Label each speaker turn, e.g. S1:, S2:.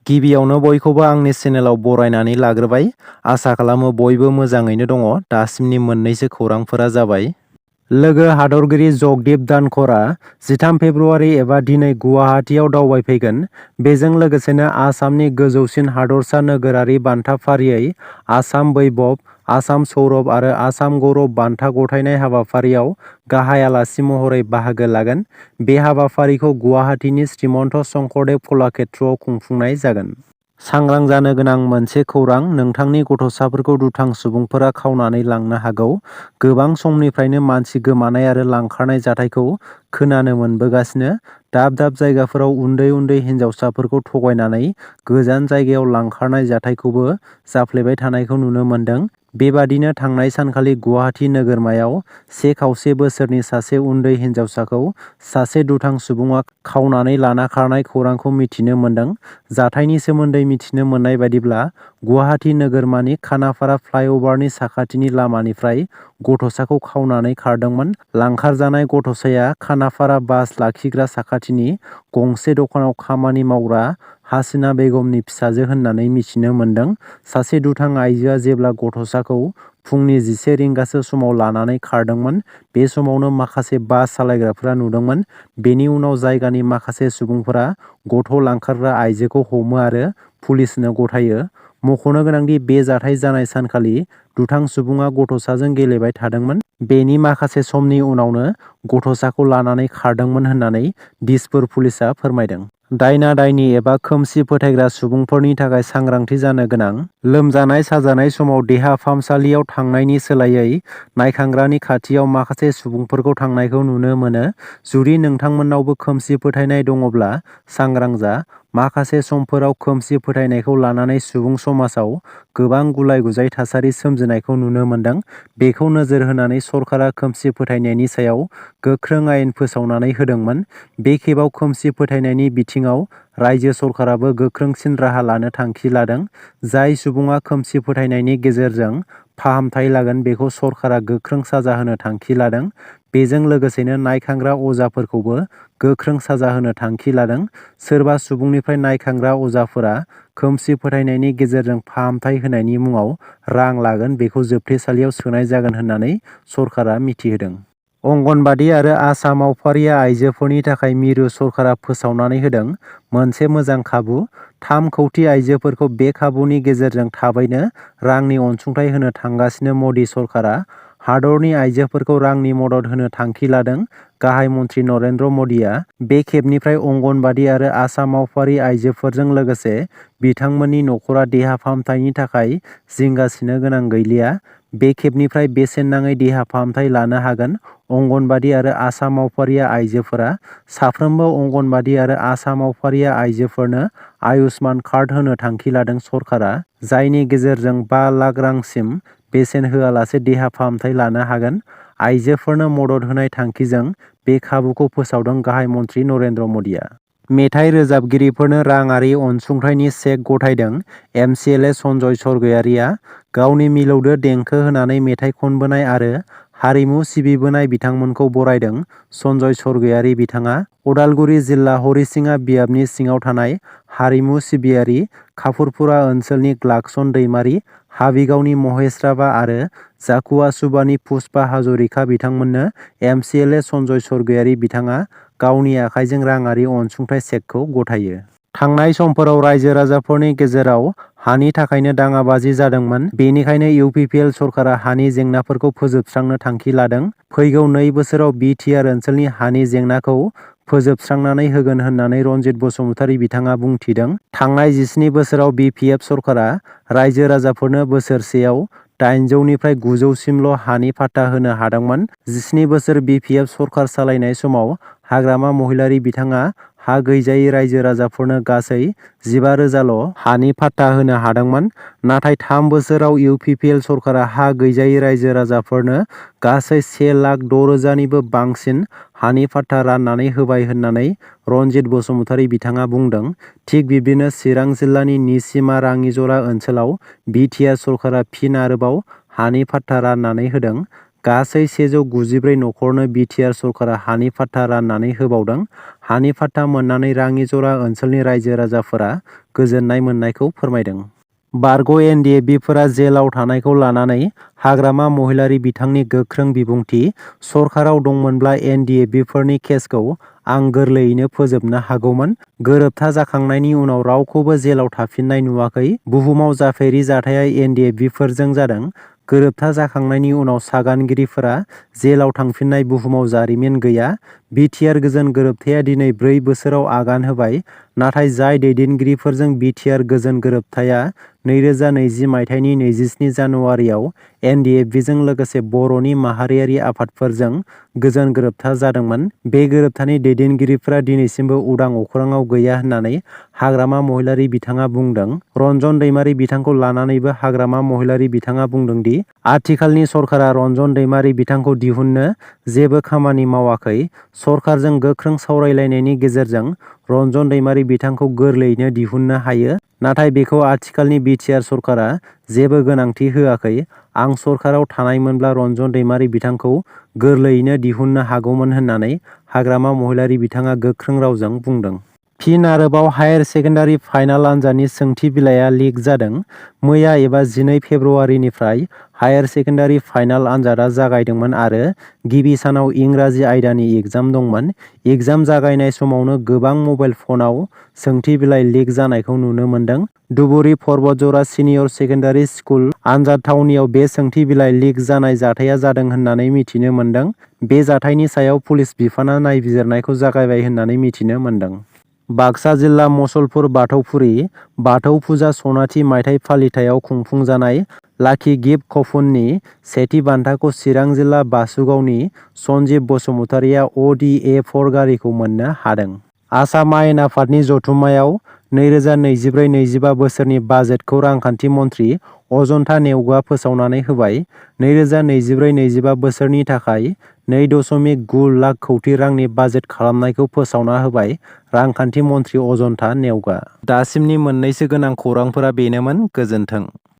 S1: गिबियावनो बयखौबो आंनि चेनेलाव बरायनानै लाग्रोबाय। आसा खालामो बयबो मोजाङैनो दङ। दासिमनि मोननैसो खौरांफोरा जाबाय। लोगो हादरगिरि जगदीप धनखरआ 13 फेब्रुआरि एबा दिनै गुवाहाटीआव दावबायफैगोन। बेजों लोगोसेनो आसामनि गोजौसिन हादरसा नोगोरारि बान्था फारियै आसाम वैभव, आसाम सौरभ आरो आसाम गौरब बान्था गथायनाय हाबाफारियाव गाहाय आलासि महरै बाहागो लागोन। बे हाबाफारिखौ गुवाहाटीनि श्रीमन्त शंकरदेव कलाक्षेत्रआव खुंफुंनाय जागोन। सांग्रां जानो गोनां मोनसे खौरां, नोंथांनि गथ'साफोरखौ दुथां सुबुंफोरा खावनानै लांनो हागौ। गोबां समनिफ्रायनो मानसि गोमानाय आरो लांखारनाय जाथायखौ खोनानो मोनबोगासिनो। दाब दाब जायगाफोराव उन्दै उन्दै हिन्जावसाफोरखौ थगायनानै गोजान जायगायाव लांखारनाय जाथायखौबो जाफ्लेबाय थानायखौ नुनो मोन्दों। बेबादिनो थांनाय सानखालि गुवाहाटी नोगोरमायाव 1.5 बोसोरनि सासे उन्दै हिन्जावसाखौ सासे दुथां सुबुङा खावनानै लाना खारनाय खौरांखौ मिथिनो मोन्दों। जाथायनि सोमोन्दै मिथिनो मोननाय बायदिब्ला, गुवाहाटी नोगोरमानि खानापारा फ्लाइअभारनि साखाथिनि लामानिफ्राय गथ'साखौ खावनानै खारदोंमोन। लांखारजानाय गथ'साया खानापारा बास लाखिग्रा साखाथिनि गंसे दखानाव खामानि मावग्रा हासिना बेगमनि फिसाजो होननानै मिथिनो मोन्दों। सासे दुथां आइजोआ जेब्ला गथ'साखौ फुंनि 11 रिंगासो समाव लानानै खारदोंमोन, बे समावनो माखासे बास सालायग्राफोरा नुदोंमोन। बेनि उनाव जायगानि माखासे सुबुंफोरा गथ' लांखारग्रा आइजोखौ हमो आरो पुलिसनो गथायो। मख'नो गोनांदि बे जाथाय जानाय सानखालि दुथां सुबुङा गथ'साजों गेलेबाय थादोंमोन। बेनि माखासे समनि उनावनो गथ'साखौ लानानै खारदोंमोन होननानै दिसपुर पुलिसआ फोरमायदों। दायना-दायनि एबा खोमसि फोथायग्रा सुबुंफोरनि थाखाय सांग्रांथि जानो गोनां। लोमजानाय साजानाय समाव देहा फाहामसालियाव थांनायनि सोलायै नायखांग्रानि खाथियाव माखासे सुबुंफोरखौ थांनायखौ नुनो मोनो। जुदि नोंथांमोननावबो खोमसि फोथायनाय दङब्ला सांग्रां जा। माखासे समफोराव खोमसि फोथायनायखौ लानानै सुबुं समाजाव गोबां गुलाय-गुजाय थासारि सोमजिनायखौ नुनो मोन्दों। बेखौ नोजोर होनानै सरकारा खोमसि फोथायनायनि सायाव गोख्रों आयेन फोसावनानै होदोंमोन। बे खेबाव खोमसि फोथायनायनि बिथिङाव रायजो सरकाराबो गोख्रोंसिन राहा लानो थांखि लादों। जाय सुबुङा खोमसि फोथायनायनि गेजेरजों फाहामथाय लागोन बेखौ सरकारा गोख्रों साजा होनो थांखि लादों। बेजों लोगोसेनो नायखांग्रा अजाफोरखौबो गोख्रों साजा होनो थांखि लादों। सोरबा सुबुंनिफ्राय नायखांग्रा अजाफोरा खोमसि फोथायनायनि गेजेरजों फाहामथाय होनायनि मुङाव रां लागोन बेखौ जोबथेसालियाव सोनाय जागोन होननानै सरकारा मिथिहोदों। अंगनबादि आरो आसा मावफारिया आइजोफोरनि थाखाय मिरु सरकारा फोसावनानै होदों मोनसे मोजां खाबु। 3 कौटि आइजोफोरखौ बे खाबुनि गेजेरजों थाबैनो रांनि अनसुंथाइ होनो थांगासिनो मदि सरकारा हादरनि आइजोफोरखौ रांनि मदद होनो थांखि लादों। गाहाय मन्थ्रि नरेन्द्र मदिआ बे खेबनिफ्राय अंगनबादि आरो आसा मावफारि आइजोफोरजों लोगोसे बिथांमोननि नखरा देहा फाहामथायनि थाखाय जिंगासिनो गोनां गैलिया। बे खेबनिफ्राय बेसेन नाङै देहा फाहामथाय लानो हागोन। अंगनबादि आरो आसा मावफारिया आइजोफोरा साफ्रोमबो अंगनबादि आरो आसा मावफारिया आइजोफोरनो आयुष्मान कार्ड होनो थांखि लादों सरकारा, जायनि गेजेरजों 5 लाख रांसिम बेसेन होआलासे देहा फाहामथाय लानो हागोन। आइजोफोरनो मदद होनाय थांखिजों बे खाबुखौ फोसावदों गाहाय मन्थ्रि नरेन्द्र मदिआ। मेथाइ रोजाबगिरिफोरनो राङारि अनसुंथाइनि चेक गथायदों एमसिएलए सन्जय सरगयारिआ। गावनि मिलौदो देंखो होनानै मेथाइ खनबोनाय आरो हारिमु सिबिबोनाय बिथांमोनखौ बरायदों सन्जय सरगयारि बिथाङा उदालगुरि जिल्ला हरिसिङा बियाबनि सिङाव थानाय हारिमु सिबियारि खाफुरपुरा ओनसोलनि ग्लाकसन दैमारि, हाबिगावनि महेश राभा आरो जाकुवा सुबानि पुष्पा हाजरिका बिथांमोननो एमसिएलए सन्जय सरगयारि बिथाङा गावनि आखाइजों राङारि अनसुंथाइ चेकखौ गथायो। थांनाय समफोराव रायजो राजाफोरनि गेजेराव हानि थाखायनो दाङाबाजि जादोंमोन। बेनिखायनो इउपिपिएल सरकारा हानि जेंनाफोरखौ फोजोबस्रांनो थांखि लादों। फैगौ 2 बोसोराव बिटिआर ओनसोलनि हानि जेंनाखौ फोजोबस्रांनानै होगोन होननानै रनजित बसुमतारी बिथाङा बुंथिदों। थांनाय 17 बोसोराव बिपिएफ सरकारा रायजो राजाफोरनो बोसोरसेयाव 800 निफ्राय 900 सिमल' हानि फाट्टा होनो हादोंमोन। 17 बोसोर बिपिएफ सरकार सालायनाय समाव हाग्रामा महिलारी बिथाङा हा गैजायै रायजो राजाफोरनो गासै 15,000ल' हानि फाट्टा होनो हादोंमोन। नाथाय 3 बोसोराव इउपिपिएल सरकारा हा गैजायै रायजो राजाफोरनो गासै 1,06,000 निबो बांसिन हानि फाट्टा राननानै होबाय होननानै रनजित बसुमतारी बिथाङा बुंदों। थिग बिब्दिनो चिरां जिल्लानि निसिमा राङिजरा ओनसोलाव बिटिआर सरकारा फिन आरोबाव हानि फाट्टा राननानै होदों। गासै 194 नखरनो बिटिआर सरकारा हानि फाट्टा राननानै होबावदों। हानि फाट्टा मोननानै राङिजरा ओनसोलनि रायजो राजाफोरा गोजोननाय मोननायखौ फोरमायदों। बारग' एनडिएफबिफोरा जेलाव थानायखौ लानानै हाग्रामा महिलारि बिथांनि गोख्रों बिबुंथि सरकाराव दंमोनब्ला एनडिएफबिफोरनि केसखौ आं गोरलैयैनो फोजोबनो हागौमोन। गोरोबथा जाखांनायनि उनाव रावखौबो जेलाव थाफिननाय नुवाखै। बुहुमाव जाफेरि जाथाया एनडिएफबिफोरजों जादों। गोरोबथा जाखांनायनि उनाव सागानगिरिफोरा जेलाव थांफिननाय बुहुमाव जारिमिन गैया। बिटिआर गोजोन गोरोबथाया दिनै 4 बोसोराव आगान होबाय। नाथाय जाय दैदेनगिरिफोरजों बिटिआर गोजोन गोरोबथाया 2020 मायथाइनि 27 जानुवारियाव एनडिएफबिजों लोगोसे बर'नि माहारियारि आफादफोरजों गोजोन गोरोबथा जादोंमोन, बे गोरोबथानि दैदेनगिरिफोरा दिनैसिमबो उदां अख्राङाव गैया होननानै हाग्रामा महिलारि बिथाङा बुंदों। रन्जन दैमारि बिथांखौ लानानैबो हाग्रामा महिलारि बिथाङा बुंदों दि आथिखालनि सरकारा रन्जन दैमारि बिथांखौ दिहुननो जेबो खामानि मावाखै। सरकारजों गोख्रों सावरायलायनायनि गेजेरजों रन्जन दैमारि बिथांखौ गोरलैयैनो दिहुननो हायो। नाथाय बेखौ आथिखालनि बिटिआर सरकारा जेबो गोनांथि होआखै। आं सरकाराव थानायमोनब्ला रन्जन दैमारि बिथांखौ गोरलैयैनो दिहुननो हागौमोन होननानै हाग्रामा महिलारि बिथाङा गोख्रों रावजों बुंदों। फिन आरोबाव हायार सेकेन्डारि फाइनाल आनजादनि सोंथि बिलाइया लिक जादों। मैया एबा 12 फेब्रुवारिनिफ्राय हायार सेकेन्डारि फाइनाल आनजादा जागायदोंमोन आरो गिबि सानाव इंराजि आयदानि एग्जाम दंमोन। एग्जाम जागायनाय समावनो गोबां मबाइल फनाव सोंथि बिलाइ लिक जानायखौ नुनो मोन्दों। धुबुरी पर्बतजरा सिनियर सेकेन्डारि स्कुल आनजाद थावनियाव बे सोंथि बिलाइ लिक जानाय जाथाया जादों होननानै मिथिनो मोन्दों। बे जाथायनि सायाव पुलिस बिफाना नायबिजिरनायखौ जागायबाय होननानै मिथिनो मोन्दों। बाक्सा जिल्ला मसलपुर बाथौफुरि बाथौ फुजा सनाथि मायथाइ फालिथायाव खुंफुंजानाय लाखि गिफ्ट कपननि सेथि बान्थाखौ चिरां जिल्ला बासुगावनि सन्जिब बसुमतारिया अ.डि.ए.4 गारिखौ मोननो हादों। आसाम आयेन आफादनि जथुम्मायाव 2024-25 बोसोरनि बाजेटखौ रांखान्थि मन्थ्रि अजन्ता नेउगआ फोसावनानै होबाय। 2024-25 बोसोरनि थाखाय 2.9 लाख कौटि रांनि बाजेट खालामनायखौ फोसावना होबाय रांखान्थि मन्थ्रि अजन्ता नेउगआ। दासिमनि मोननैसो गोनां खौरांफोरा बेनोमोन। गोजोन्थों।